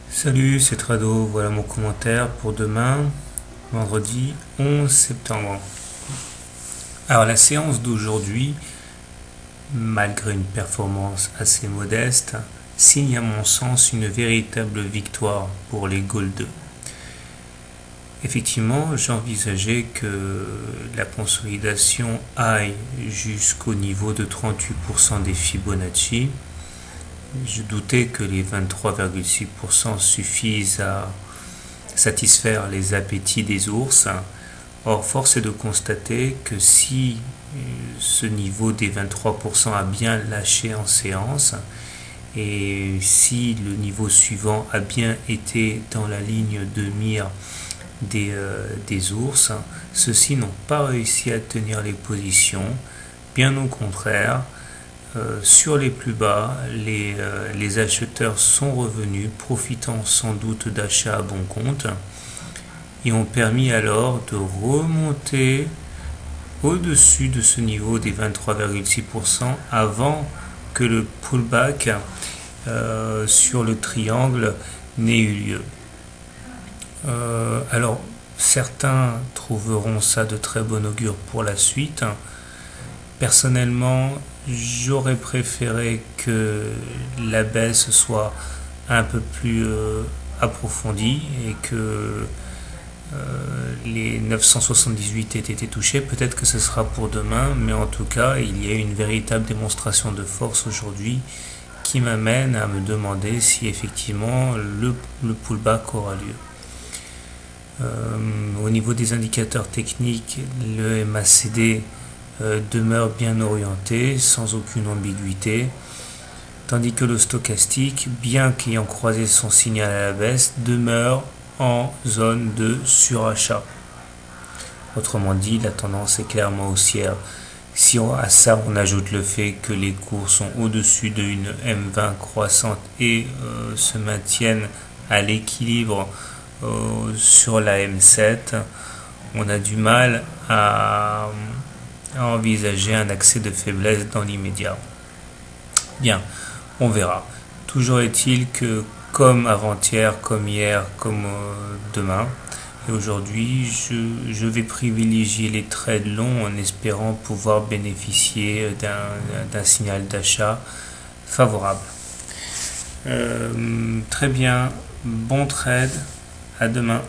Salut, c'est Trado, voilà mon commentaire pour demain, vendredi 11 septembre. Alors la séance d'aujourd'hui, malgré une performance assez modeste, signe à mon sens une véritable victoire pour les Gold. Effectivement, j'envisageais que la consolidation aille jusqu'au niveau de 38% des Fibonacci. Je doutais que les 23,6% suffisent à satisfaire les appétits des ours. Or, force est de constater que si ce niveau des 23% a bien lâché en séance, et si le niveau suivant a bien été dans la ligne de mire des ours, ceux-ci n'ont pas réussi à tenir les positions. Bien au contraire, sur les plus bas, les acheteurs sont revenus, profitant sans doute d'achats à bon compte, et ont permis alors de remonter au-dessus de ce niveau des 23,6% avant que le pullback sur le triangle n'ait eu lieu. Alors, certains trouveront ça de très bon augure pour la suite. Personnellement, j'aurais préféré que la baisse soit un peu plus approfondie et que les 978 aient été touchés. Peut-être que ce sera pour demain, mais en tout cas, il y a une véritable démonstration de force aujourd'hui qui m'amène à me demander si effectivement le pullback aura lieu. Au niveau des indicateurs techniques, le MACD demeure bien orienté, sans aucune ambiguïté, tandis que le stochastique, bien qu'ayant croisé son signal à la baisse, demeure en zone de surachat. Autrement dit, la tendance est clairement haussière. Si à ça on ajoute le fait que les cours sont au-dessus d'une M20 croissante et se maintiennent à l'équilibre sur la M7, on a du mal à envisager un accès de faiblesse dans l'immédiat. Bien, on verra. Toujours est-il que comme avant-hier, comme hier, comme demain et aujourd'hui, je vais privilégier les trades longs en espérant pouvoir bénéficier d'un signal d'achat favorable. Très bien, bon trade, à demain.